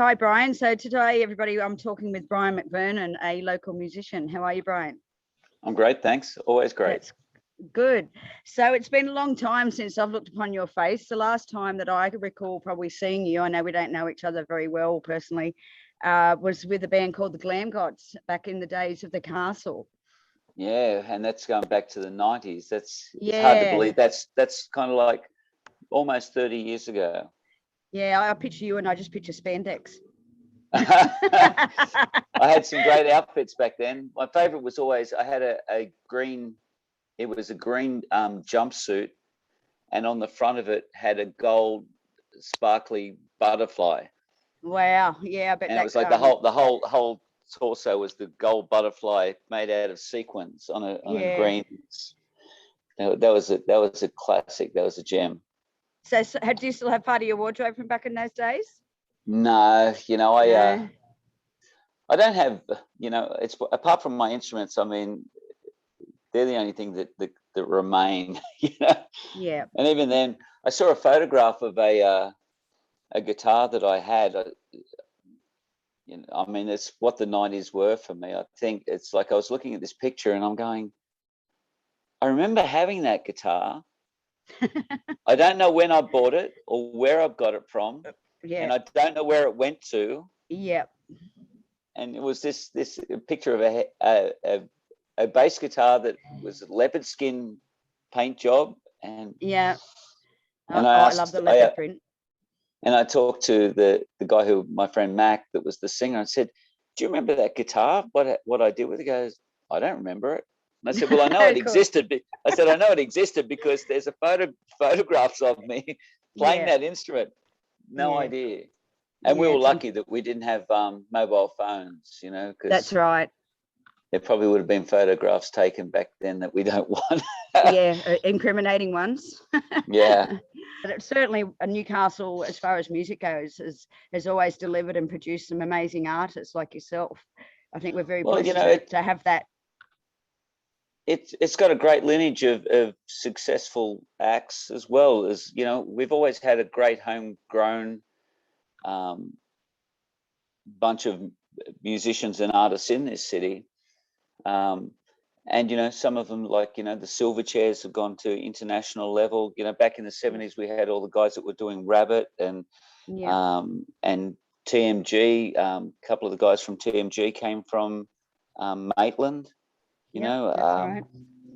Hi, Brien. So today, everybody, I'm talking with Brien McVernon, a local musician. How are you, Brien? I'm great, thanks. Always great. That's good. So it's been a long time since I've looked upon your face. The last time that I recall probably seeing you, I know we don't know each other very well personally, was with a band called the Glam Gods back in the days of the Castle. Yeah, and that's going back to the 90s. It's hard to believe. That's kind of like almost 30 years ago. Yeah, I picture you and I just picture Spandex. I had some great outfits back then. My favorite was always, I had a green, it was a green jumpsuit, and on the front of it had a gold sparkly butterfly. Wow. Yeah, I bet. And it was like the whole torso was the gold butterfly made out of sequins on a green. That was a classic. That was a gem. So do you still have part of your wardrobe from back in those days? No, I don't have, it's apart from my instruments. I mean, they're the only thing that remain. Yeah. And even then, I saw a photograph of a guitar that I had. I mean, it's what the 90s were for me. I think it's like I was looking at this picture and I'm going, I remember having that guitar. I don't know when I bought it or where I got it from. Yeah. And I don't know where it went to. Yeah. And it was this picture of a bass guitar that was a leopard skin paint job. And yeah. And I love the leopard print. And I talked to the guy my friend Mac, that was the singer, and said, "Do you remember that guitar? What I did with it?" He goes, "I don't remember it." And I said, "Well, I know it existed." I said, "I know it existed because there's photographs of me playing that instrument." No idea. And we were lucky that we didn't have mobile phones, because that's right. There probably would have been photographs taken back then that we don't want. Incriminating ones. Yeah. But it's certainly Newcastle, as far as music goes, has always delivered and produced some amazing artists like yourself. I think we're very blessed to have that. It's got a great lineage of successful acts, as well as, we've always had a great homegrown bunch of musicians and artists in this city. And, some of them, like, the Silverchairs have gone to international level. Back in the 70s, we had all the guys that were doing Rabbit and TMG. A couple of the guys from TMG came from Maitland. Right.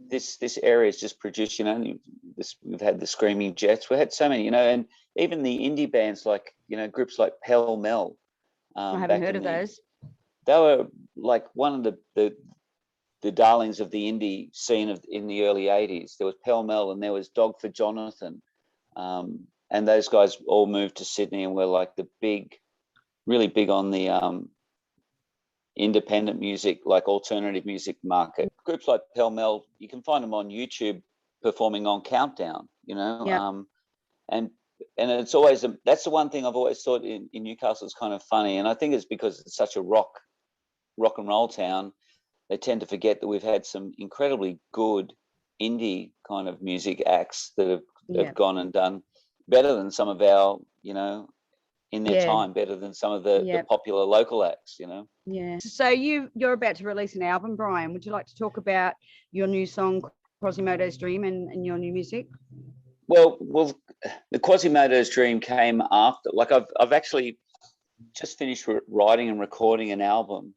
This area has just produced, we've had the Screaming Jets. We had so many, and even the indie bands, like, groups like Pell Mell. I haven't heard of those. They were like one of the darlings of the indie scene in the early 80s. There was Pell Mell and there was Dog for Jonathan. And those guys all moved to Sydney and were like really big on the independent music, like alternative music market. Groups like Pell Mell, you can find them on YouTube performing on Countdown, and it's always, that's the one thing I've always thought in Newcastle is kind of funny. And I think it's because it's such a rock and roll town. They tend to forget that we've had some incredibly good indie kind of music acts that have gone and done better than some of our, in their time, better than some of the popular local acts, Yeah. So you're about to release an album, Brien. Would you like to talk about your new song, Quasimodo's Dream, and your new music? Well, the Quasimodo's Dream came after. Like, I've actually just finished writing and recording an album.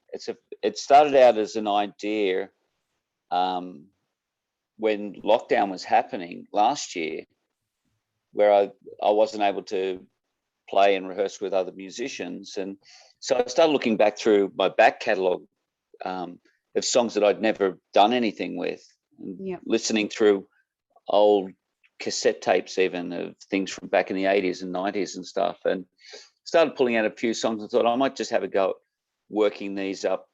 It started out as an idea when lockdown was happening last year, where I wasn't able to play and rehearse with other musicians, and so I started looking back through my back catalogue of songs that I'd never done anything with, and listening through old cassette tapes, even of things from back in the 80s and 90s and stuff, and started pulling out a few songs and thought I might just have a go at working these up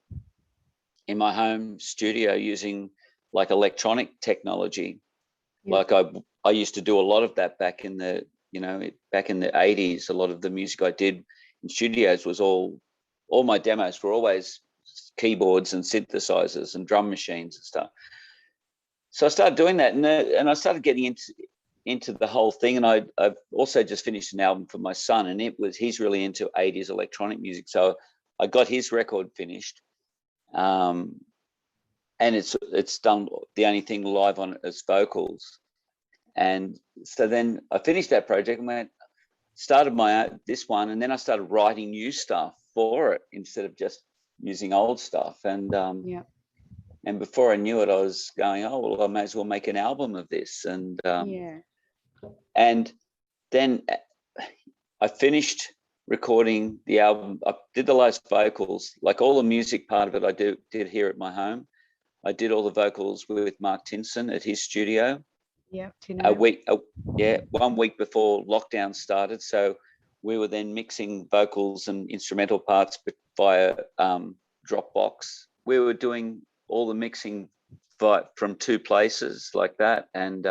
in my home studio using like electronic technology. Like I used to do a lot of that back in the 80s. A lot of the music I did in studios was all my demos were always keyboards and synthesizers and drum machines and stuff. So I started doing that, and I started getting into the whole thing, and I've also just finished an album for my son, and he's really into 80s electronic music, so I got his record finished, and it's done the only thing live on it is vocals, and so then I finished that project and started this one, and then I started writing new stuff for it instead of just using old stuff, and and before I knew it, I was going, oh well, I may as well make an album of this, and and then I finished recording the album. I did the last vocals, like all the music part of it. Did here at my home. I did all the vocals with Mark Tinson at his studio. Yeah, 1 week before lockdown started. So we were then mixing vocals and instrumental parts via Dropbox. We were doing all the mixing from two places like that, and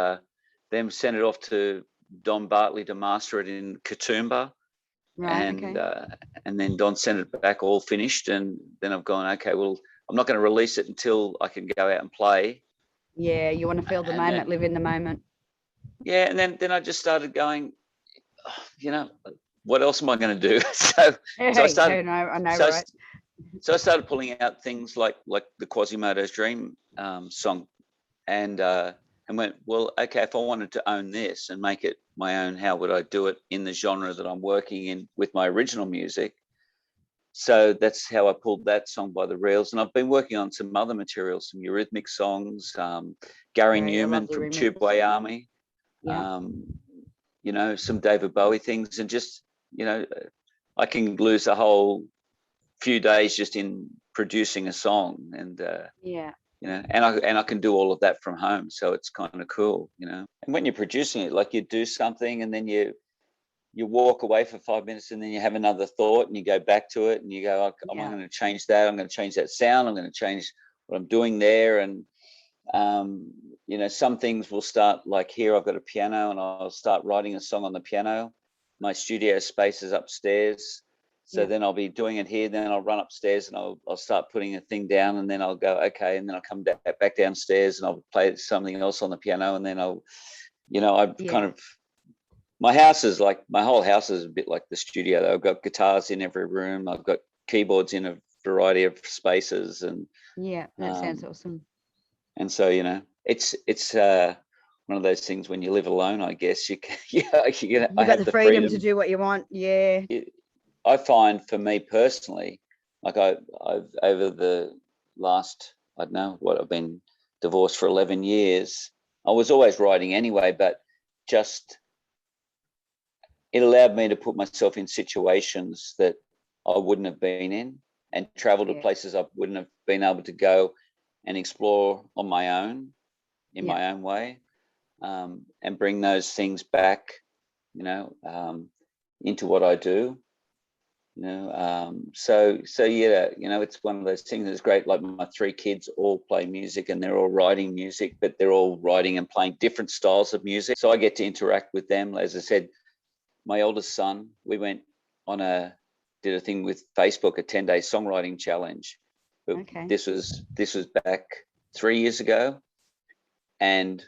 then sent it off to Don Bartley to master it in Katoomba. And then Don sent it back all finished, and then I've gone, okay, well, I'm not going to release it until I can go out and play. Yeah, you want to feel the moment, live in the moment. Yeah, and then I just started going, what else am I going to do? So I started. I know, right? So I started pulling out things like the Quasimodo's Dream song, and went, well, okay, if I wanted to own this and make it my own, how would I do it in the genre that I'm working in with my original music? So that's how I pulled that song by the reels. And I've been working on some other material, some Eurythmic songs, Gary Newman from Tubeway Army, some David Bowie things, and just, I can lose a whole few days just in producing a song, and and I can do all of that from home, so it's kind of cool, And when you're producing it, like you do something and then you walk away for 5 minutes, and then you have another thought and you go back to it and you go, I'm going to change that. I'm going to change that sound. I'm going to change what I'm doing there. And, some things will start, like here, I've got a piano and I'll start writing a song on the piano. My studio space is upstairs. So then I'll be doing it here. Then I'll run upstairs and I'll start putting a thing down, and then I'll go, okay. And then I'll come back downstairs and I'll play something else on the piano. And then my whole house is a bit like the studio. I've got guitars in every room. I've got keyboards in a variety of spaces, and that sounds awesome. And so it's one of those things when you live alone. I guess you got the freedom to do what you want. Yeah. I find for me personally, like I've over the last, I don't know what, I've been divorced for 11 years. I was always writing anyway, but just it allowed me to put myself in situations that I wouldn't have been in, and travel to places I wouldn't have been able to go and explore on my own, in my own way, and bring those things back, into what I do. It's one of those things that's great. Like my 3 kids all play music, and they're all writing music, but they're all writing and playing different styles of music. So I get to interact with them. As I said, my oldest son, we went on did a thing with Facebook, a 10-day songwriting challenge. Okay. This was back 3 years ago. And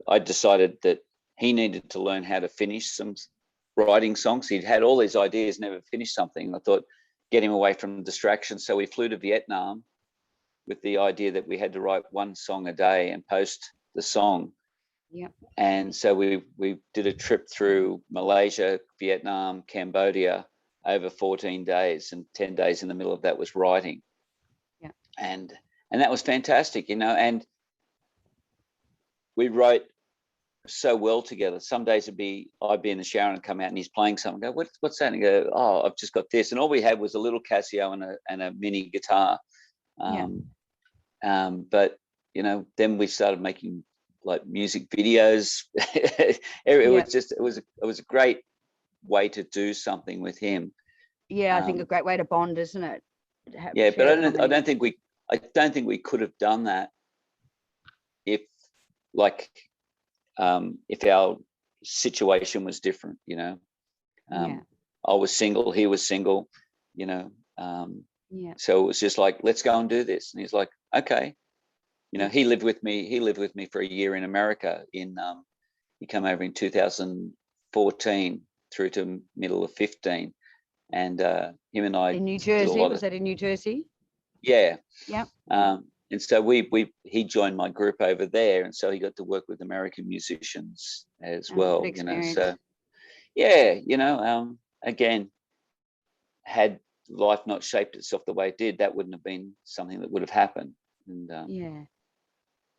I decided that he needed to learn how to finish some writing songs. He'd had all these ideas, never finished something. I thought, get him away from distractions. So we flew to Vietnam with the idea that we had to write 1 song a day and post the song. Yeah. And so we did a trip through Malaysia, Vietnam, Cambodia over 14 days, and 10 days in the middle of that was writing. Yeah. And that was fantastic, and we wrote so well together. Some days I'd be in the shower and come out and he's playing something. I go, what's that? And he go, oh, I've just got this. And all we had was a little Casio and a mini guitar. But then we started making like music videos. It was a great way to do something with him. Yeah, I think a great way to bond, isn't it? But I don't think we could have done that if our situation was different. I was single, he was single, so it was just like, let's go and do this. And he's like, okay. He lived with me for a year in America, in he came over in 2014 through to middle of 15, and him and I in New did a Jersey. lot Was that in New Jersey? Yeah. Yep. And so he joined my group over there, and so he got to work with American musicians as well. Good experience. So yeah, again, had life not shaped itself the way it did, that wouldn't have been something that would have happened. And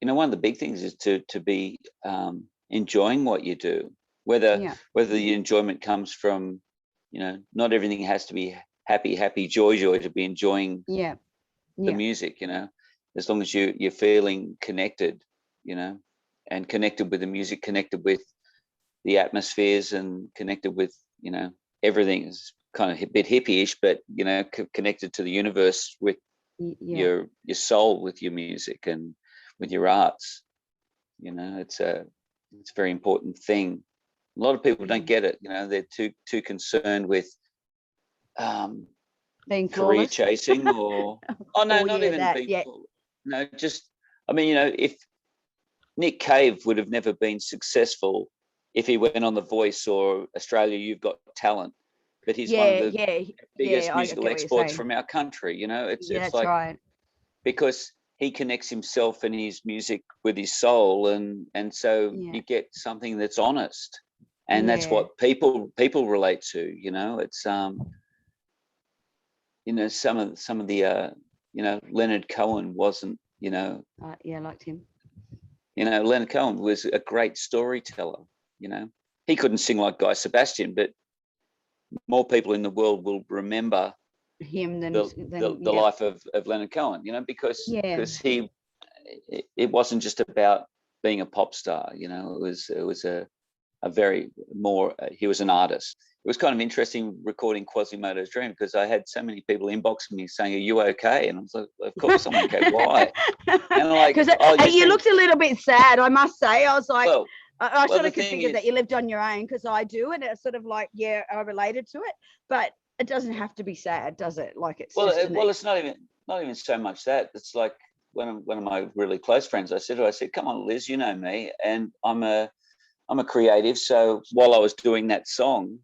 one of the big things is to be enjoying what you do, whether the enjoyment comes from, not everything has to be happy, joy to be enjoying the music, as long as you're feeling connected, and connected with the music, connected with the atmospheres, and connected with, everything is kind of a bit hippie-ish, but, connected to the universe with your soul, with your music and with your arts. It's a very important thing. A lot of people don't get it. They're too concerned with being career chasing, or not even that, being no, just if Nick Cave would have never been successful if he went on The Voice or Australia You've Got Talent, but he's one of the biggest musical exports from our country. It's like, right, because he connects himself and his music with his soul, and so you get something that's honest, and that's what people relate to. It's some of the Leonard Cohen wasn't, I liked him. Leonard Cohen was a great storyteller. He couldn't sing like Guy Sebastian, but more people in the world will remember him than the life of Leonard Cohen, because it wasn't just about being a pop star. It was a very more, he was an artist. It was kind of interesting recording Quasimodo's Dream, because I had so many people inboxing me saying, "Are you okay?" And I was like, "Of course I'm okay." Why? And I'm like, you looked a little bit sad, I must say. I was like, I sort of figured that you lived on your own, because I do, and it's sort of like, I related to it, but it doesn't have to be sad, does it? Like, it's it's not even so much that. It's like, one of my really close friends, I said, "Come on, Liz, you know me, and I'm a creative. So while I was doing that song,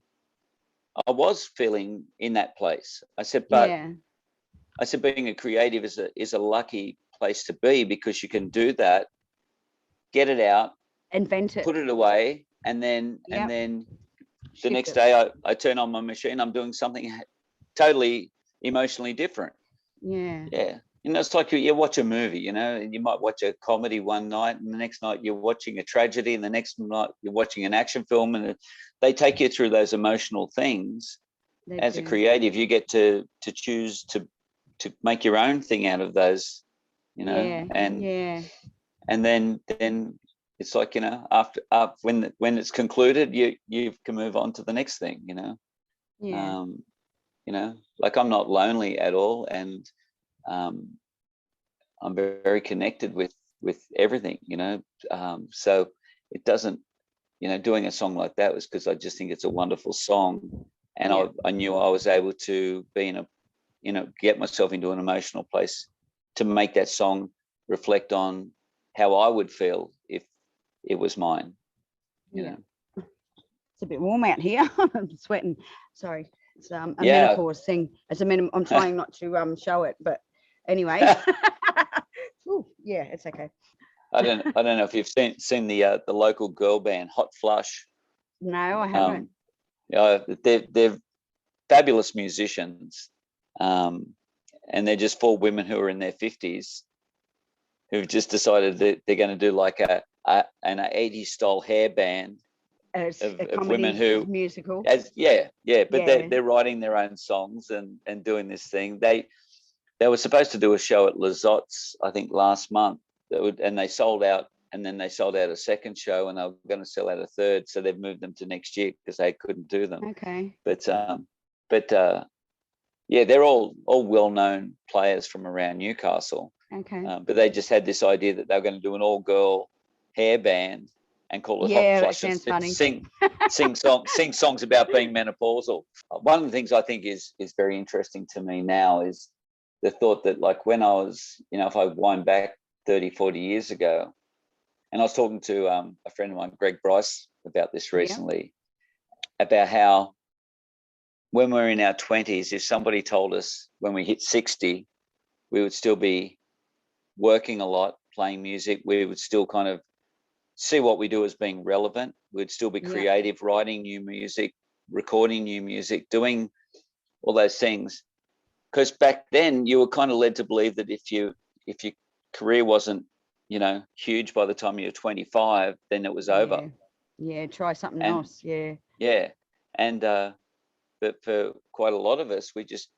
I was feeling in that place." I said, being a creative is a lucky place to be, because you can do that, get it out, invent it, put it away, and then the next day I turn on my machine, I'm doing something totally emotionally different. It's like you watch a movie, you might watch a comedy one night, and the next night you're watching a tragedy, and the next night you're watching an action film, and they take you through those emotional things. As a creative, you get to choose to make your own thing out of those, and then it's like, after when it's concluded, you can move on to the next thing. Like, I'm not lonely at all, and I'm very connected with everything, so it doesn't, doing a song like that was because I just think it's a wonderful song, and I knew I was able to be in a, get myself into an emotional place to make that song reflect on how I would feel if it was mine. It's a bit warm out here. I'm sweating. Sorry, it's a menopause thing. I'm trying not to show it, but anyway. Ooh, yeah, it's okay. I don't know if you've seen the local girl band Hot Flush. No, I haven't. They're fabulous musicians, and they're just 4 women who are in their 50s who've just decided that they're going to do like an 80s style hair band of women who musical. But they're writing their own songs and doing this thing. They were supposed to do a show at Lizottes, I think, last month, and they sold out, and then they sold out a second show, and they were going to sell out a third, so they've moved them to next year because they couldn't do them. Okay. But they're all well-known players from around Newcastle. Okay. But they just had this idea that they were going to do an all-girl hair band and call it Hot Flush. That sounds funny. Sing songs about being menopausal. One of the things I think is very interesting to me now is the thought that, like, when I was, if I wind back 30, 40 years ago, and I was talking to a friend of mine, Bryce, about this recently, about how when we're in our 20s, if somebody told us when we hit 60, we would still be working a lot, playing music, we would still kind of see what we do as being relevant. We'd still be creative, writing new music, recording new music, doing all those things. Because back then you were kind of led to believe that if your career wasn't, you know, huge by the time you were 25, then it was over. Yeah, try something else. Yeah. And but for quite a lot of us, we just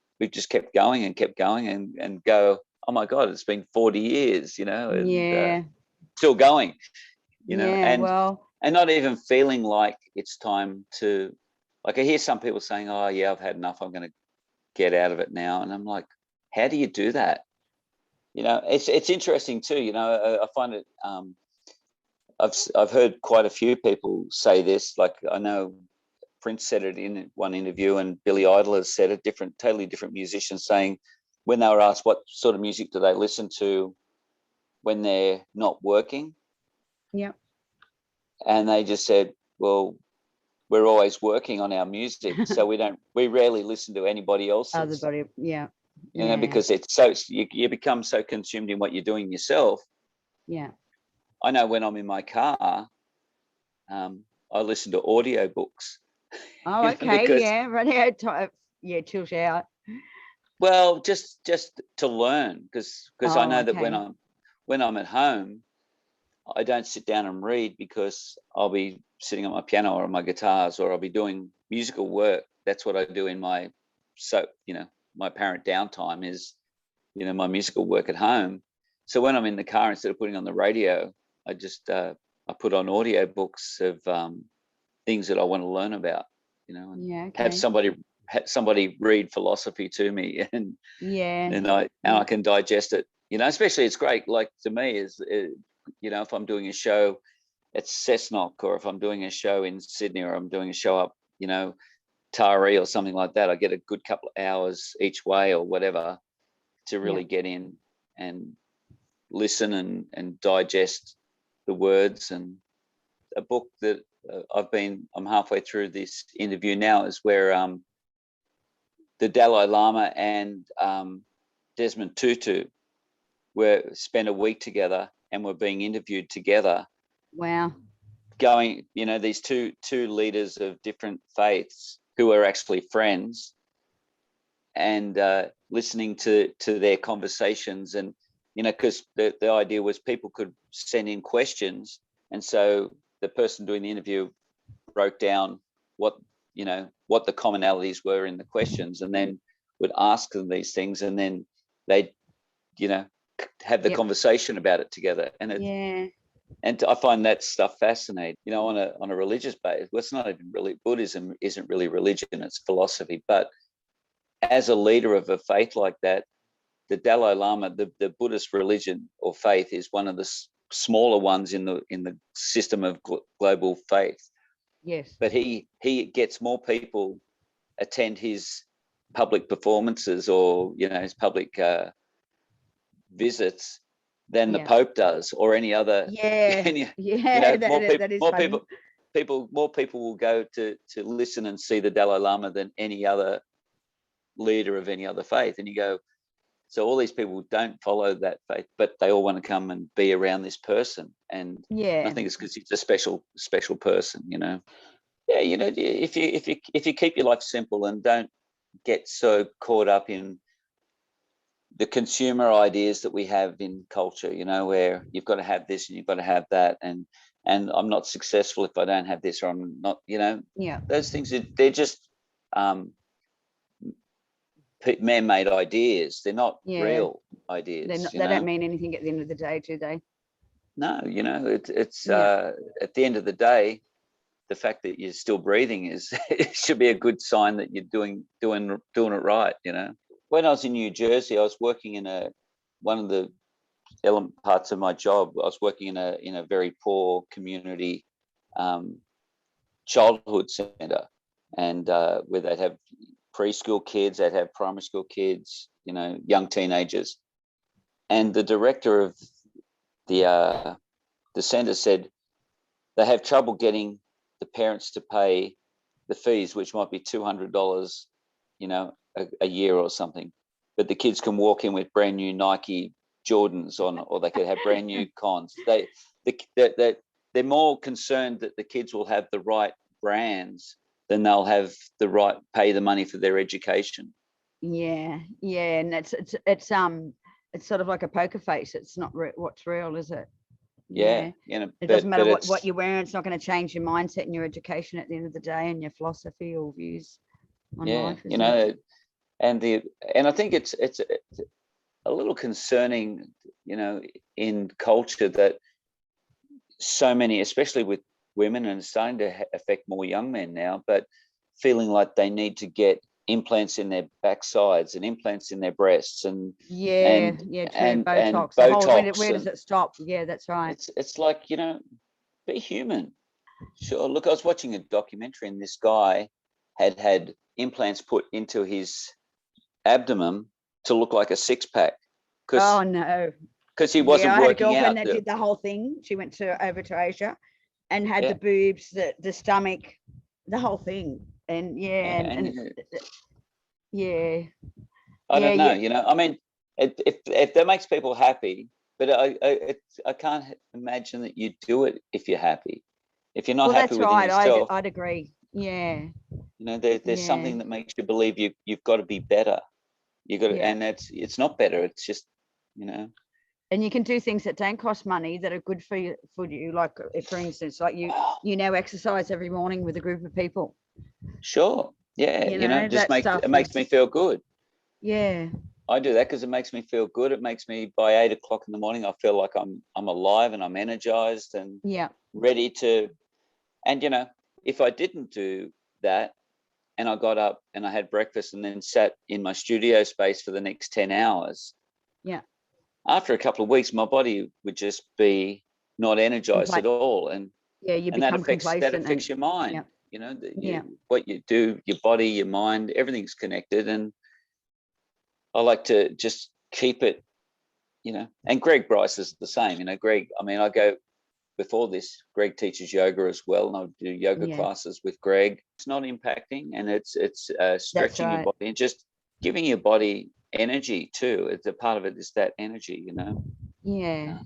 kept going and go, oh my God, it's been 40 years, you know, and still going, you know, and not even feeling like it's time to, like, I hear some people saying, oh yeah, I've had enough, I'm going to get out of it now. And I'm like, how do you do that? You know, it's interesting too, you know, I find it, I've heard quite a few people say this, like I know Prince said it in one interview, and Billy Idol has said it, totally different musicians saying when they were asked what sort of music do they listen to when they're not working. Yeah. And they just said, well, we're always working on our music. So we rarely listen to anybody else's. You know, because it's so, you become so consumed in what you're doing yourself. Yeah. I know when I'm in my car, I listen to audiobooks. Oh, okay. Radio type. Yeah, chills out. Well, just to learn, because I know that when I'm at home, I don't sit down and read, because I'll be sitting on my piano or on my guitars, or I'll be doing musical work. That's what I do in my, my apparent downtime is, you know, my musical work at home. So when I'm in the car, instead of putting on the radio, I just I put on audiobooks of things that I want to learn about, you know, and have somebody read philosophy to me, and I can digest it, you know. Especially it's great, like to me, is you know, if I'm doing a show at Cessnock, or if I'm doing a show in Sydney, or I'm doing a show up, you know, Taree or something like that, I get a good couple of hours each way or whatever to really get in and listen and digest the words. And a book that I'm halfway through this interview now, is where the Dalai Lama and Desmond Tutu spent a week together and were being interviewed together. Wow. Going, you know, these two leaders of different faiths who are actually friends, and listening to their conversations. And, you know, because the idea was people could send in questions, and so the person doing the interview wrote down what the commonalities were in the questions, and then would ask them these things, and then they'd, you know, have the conversation about it together. And and I find that stuff fascinating, you know, on a religious base. Well, it's not even really, Buddhism isn't really religion, it's philosophy. But as a leader of a faith like that, the Dalai Lama, the Buddhist religion or faith, is one of the smaller ones in the system of global faith. Yes. But he gets more people attend his public performances, or, you know, his public visits than the Pope does, or any other. You know, more people will go to listen and see the Dalai Lama than any other leader of any other faith. And you go, so all these people don't follow that faith, but they all want to come and be around this person. And I think it's because he's a special person, you know. Yeah, you know, if you keep your life simple and don't get so caught up in the consumer ideas that we have in culture, you know, where you've got to have this and you've got to have that, and I'm not successful if I don't have this, or I'm not, you know, those things, they're just man-made ideas. They're not real ideas. They don't mean anything at the end of the day, do they? No, you know, it's at the end of the day, the fact that you're still breathing it should be a good sign that you're doing it right, you know. When I was in New Jersey, I was working in one of the element parts of my job. I was working in a very poor community childhood center, and where they'd have preschool kids, they'd have primary school kids, you know, young teenagers. And the director of the center said they have trouble getting the parents to pay the fees, which might be $200, a year or something. But the kids can walk in with brand new Nike Jordans on, or they could have brand new Cons. They're more concerned that the kids will have the right brands than they'll have the right pay the money for their education. Yeah, and it's sort of like a poker face. It's not what's real, is it? Yeah. It doesn't matter what you're wearing. It's not going to change your mindset and your education at the end of the day, and your philosophy or views on life. And I think it's a little concerning, in culture, that so many, especially with women, and it's starting to affect more young men now, but feeling like they need to get implants in their backsides and implants in their breasts and Botox. And Botox. Where does it stop? Yeah, that's right. It's like, be human. Sure. Look, I was watching a documentary, and this guy had implants put into his abdomen to look like a six-pack. Oh no. Because he wasn't I had working a girlfriend out. that did the whole thing. She went over to Asia and had the boobs, the stomach, the whole thing. And I don't know. I mean, if that makes people happy, but I can't imagine that you do it if you're happy. If you're not happy with yourself, I'd agree. Yeah. There's something that makes you believe you've got to be better. You got to, and it's not better. It's just, And you can do things that don't cost money that are good for you. Like, for instance, like you now exercise every morning with a group of people. Sure. Yeah. It makes me feel good. Yeah. I do that because it makes me feel good. It makes me, by 8 o'clock in the morning, I feel like I'm alive and I'm energized and ready to. And if I didn't do that, and I got up and I had breakfast and then sat in my studio space for the next 10 hours. Yeah. After a couple of weeks, my body would just be not energized at all. And that affects your mind. What you do, your body, your mind, everything's connected. And I like to just keep it, and Greg Bryce is the same. Greg, I go, before this, Greg teaches yoga as well, and I do yoga classes with Greg. It's not impacting, and it's stretching your body and just giving your body energy too. It's a part of it is that energy, Yeah.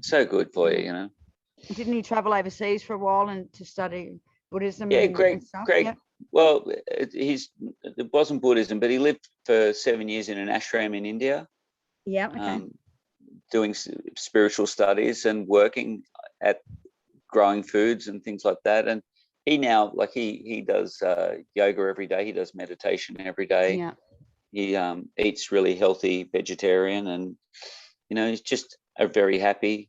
So good for you, Didn't he travel overseas for a while and to study Buddhism? Yeah, and stuff? Greg. Well, it wasn't Buddhism, but he lived for 7 years in an ashram in India. Yeah. Okay. Doing spiritual studies and working at growing foods and things like that. And he now, he does yoga every day. He does meditation every day. Yeah. He eats really healthy vegetarian, and he's just a very happy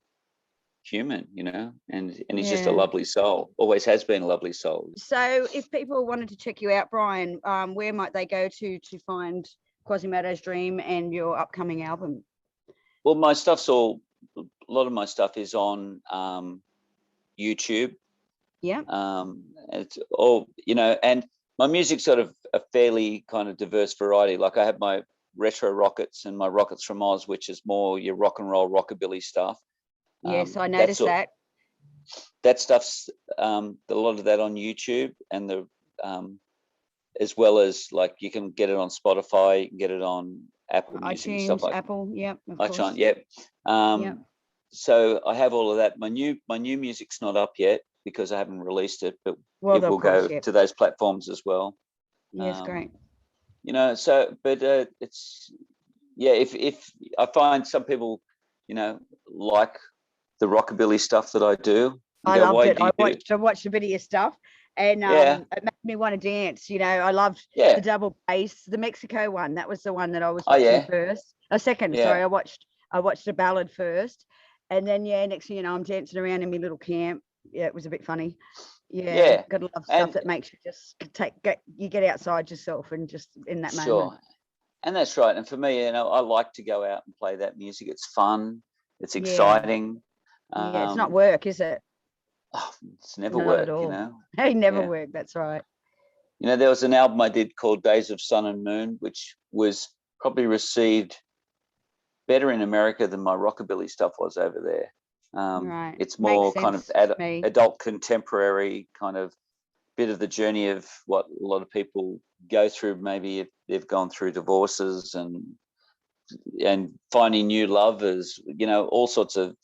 human, and he's just a lovely soul. Always has been a lovely soul. So if people wanted to check you out, Brien, where might they go to find Quasimodo's Dream and your upcoming album? Well, a lot of my stuff is on YouTube. Yeah. It's all, and my music's sort of a fairly kind of diverse variety. Like I have my retro rockets and my Rockets from Oz, which is more your rock and roll rockabilly stuff. Yes, I noticed that. That stuff's a lot of that on YouTube, and the as well as you can get it on Spotify, you can get it on Apple Music, iTunes, and stuff like Apple, yep, of course. Yep. So I have all of that. My new music's not up yet because I haven't released it, but it will go to those platforms as well. Yes, great. So it's if I find some people like the rockabilly stuff that I do. I loved it. I watched a bit of your stuff, and it made me want to dance. I loved the double bass, the Mexico one. That was the one that I was watching first. Second, sorry, I watched a ballad first, and then next thing you know, I'm dancing around in my little camp. Yeah, it was a bit funny. Yeah. Gotta love stuff that makes you just get outside yourself and just in that moment. Sure. And that's right. And for me, I like to go out and play that music. It's fun. It's exciting. It's not work, is it? Oh, it's never work, Hey, never work. That's right. There was an album I did called Days of Sun and Moon, which was probably received better in America than my rockabilly stuff was over there. Right. It's more kind of adult contemporary kind of bit of the journey of what a lot of people go through, maybe if they've gone through divorces and finding new lovers, you know, all sorts of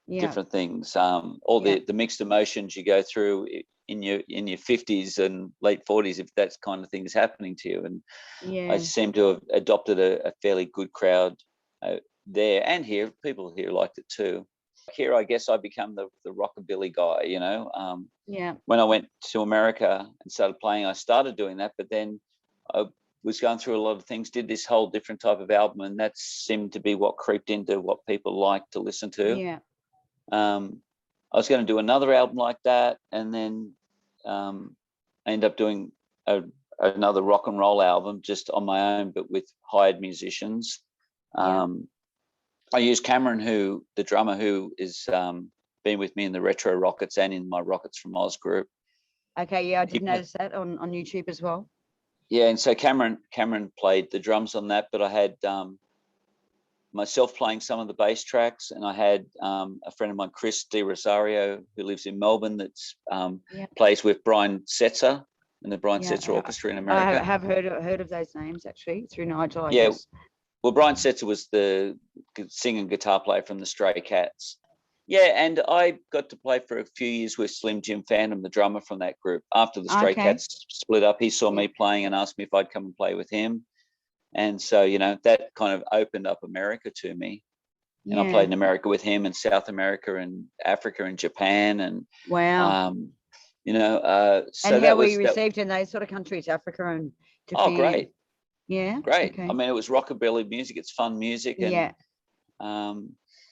different things, all the mixed emotions you go through in your 50s and late 40s, if that kind of thing is happening to you. And I seem to have adopted a fairly good crowd there, and here people here liked it too. Here I guess I become the rockabilly guy, you know. When I went to America and started playing, I started doing that, but then I was going through a lot of things, did this whole different type of album, and that seemed to be what creeped into what people like to listen to. I was going to do another album like that, and then I ended up doing another rock and roll album just on my own, but with hired musicians. I used Cameron, the drummer, who is been with me in the Retro Rockets and in my Rockets from Oz group. Okay, I did notice that on YouTube as well. Yeah, and so Cameron played the drums on that, but I had myself playing some of the bass tracks, and I had a friend of mine, Chris Di Rosario, who lives in Melbourne, that's plays with Brian Setzer and the Brian Setzer Orchestra in America. I have heard of those names actually through Nigel. Well, Brian Setzer was the singing guitar player from the Stray Cats. Yeah, and I got to play for a few years with Slim Jim Phantom, the drummer from that group. After the Stray Cats split up, he saw me playing and asked me if I'd come and play with him. And so, you know, that kind of opened up America to me. And I played in America with him, and South America and Africa and Japan. And you know, so and how were you received in those sort of countries, Africa and Japan? Oh, great. Yeah. Great. Okay. I mean, it was rockabilly music. It's fun music. And,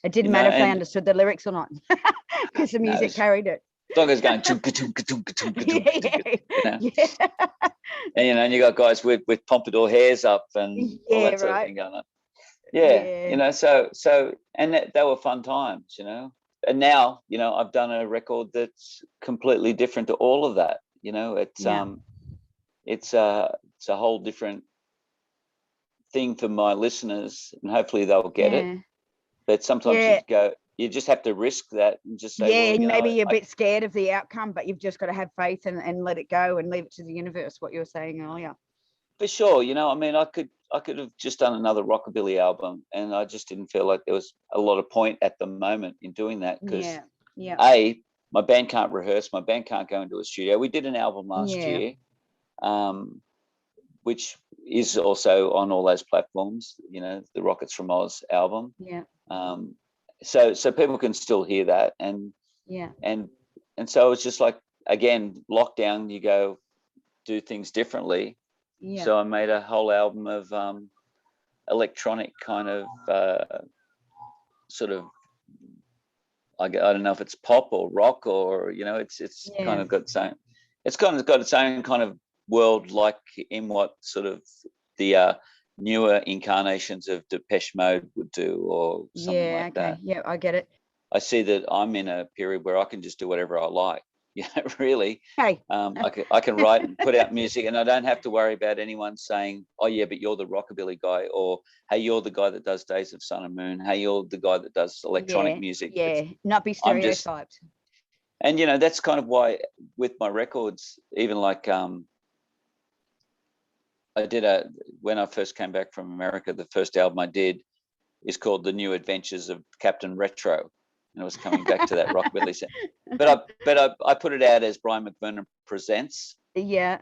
it didn't matter if they understood the lyrics or not, because the music carried it. As long as it's going, and, you know, and you got guys with pompadour hairs up and all that sort of thing going on. You know, so and they were fun times, you know. And now, you know, I've done a record that's completely different to all of that. You know, it's a whole different thing for my listeners, and hopefully they'll get it. But sometimes you just have to risk that and just say, well, maybe you're a bit scared of the outcome, but you've just got to have faith and let it go and leave it to the universe, what you were saying earlier. For sure. You know, I mean, I could have just done another rockabilly album, and I just didn't feel like there was a lot of point at the moment in doing that, because my band can't rehearse, my band can't go into a studio. We did an album last year, which is also on all those platforms, you know, the Rockets from Oz album. So people can still hear that, and so it's just like, again, lockdown, you go do things differently. So I made a whole album of electronic kind of sort of, I don't know if it's pop or rock, or, you know, it's kind of got its own, kind of world, like in what sort of the newer incarnations of Depeche Mode would do, or something like that. I get it. I see that I'm in a period where I can just do whatever I like. Really. I can write and put out music, and I don't have to worry about anyone saying, oh yeah, but you're the rockabilly guy, or hey, you're the guy that does Days of Sun and Moon, hey, you're the guy that does electronic music. Not be stereotyped. And you know, that's kind of why with my records, even like I did when I first came back from America, the first album I did is called The New Adventures of Captain Retro, and I was coming back to that rockabilly set. But I put it out as Brien McVernon Presents. Yeah.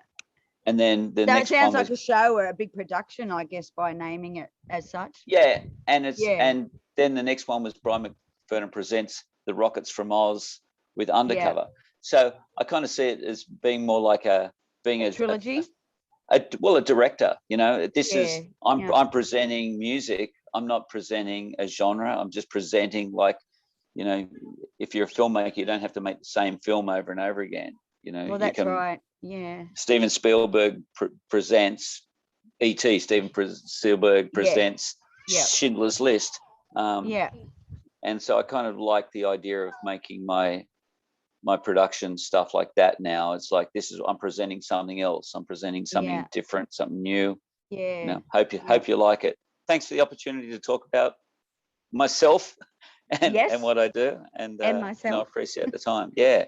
And then the next one sounds like a show or a big production, I guess, by naming it as such. Yeah, and and then the next one was Brien McVernon Presents The Rockets from Oz with Undercover. So I kind of see it as being more like a trilogy. A director, you know. This is I'm presenting music. I'm not presenting a genre. I'm just presenting, like, you know, if you're a filmmaker, you don't have to make the same film over and over again. You know, well, that's right. Yeah. Steven Spielberg presents E.T. Spielberg presents Schindler's List. And so I kind of like the idea of making my production stuff like that now. It's like, I'm presenting something else. I'm presenting something different, something new. Yeah. You know, hope you like it. Thanks for the opportunity to talk about myself and what I do, and myself. I appreciate the time. Yeah.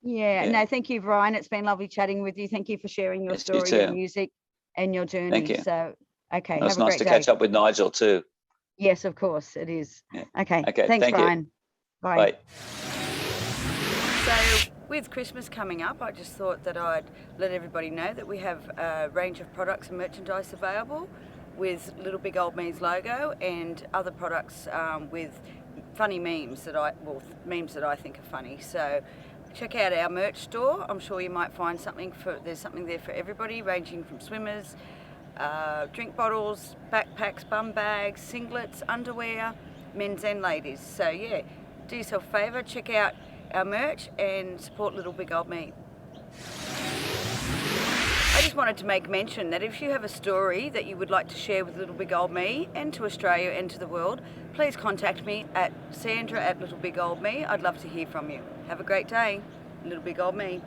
Yeah. Yeah. No, thank you, Brian. It's been lovely chatting with you. Thank you for sharing your Yes, you story, your too. music, and your journey. Thank you. So, okay, It's have a nice great to day. catch up with Nigel too. Yes, of course, it is. Yeah. Okay. Okay, Thanks, thank you. Brian. Bye. Bye. So with Christmas coming up, I just thought that I'd let everybody know that we have a range of products and merchandise available with Little Big Old Me's logo and other products with funny memes that I think are funny. So check out our merch store. I'm sure you might find there's something there for everybody, ranging from swimmers, drink bottles, backpacks, bum bags, singlets, underwear, men's and ladies. So yeah, do yourself a favour, check out our merch and support Little Big Old Me. I just wanted to make mention that if you have a story that you would like to share with Little Big Old Me and to Australia and to the world, please contact me at Sandra at Little Big Old Me. I'd love to hear from you. Have a great day, Little Big Old Me.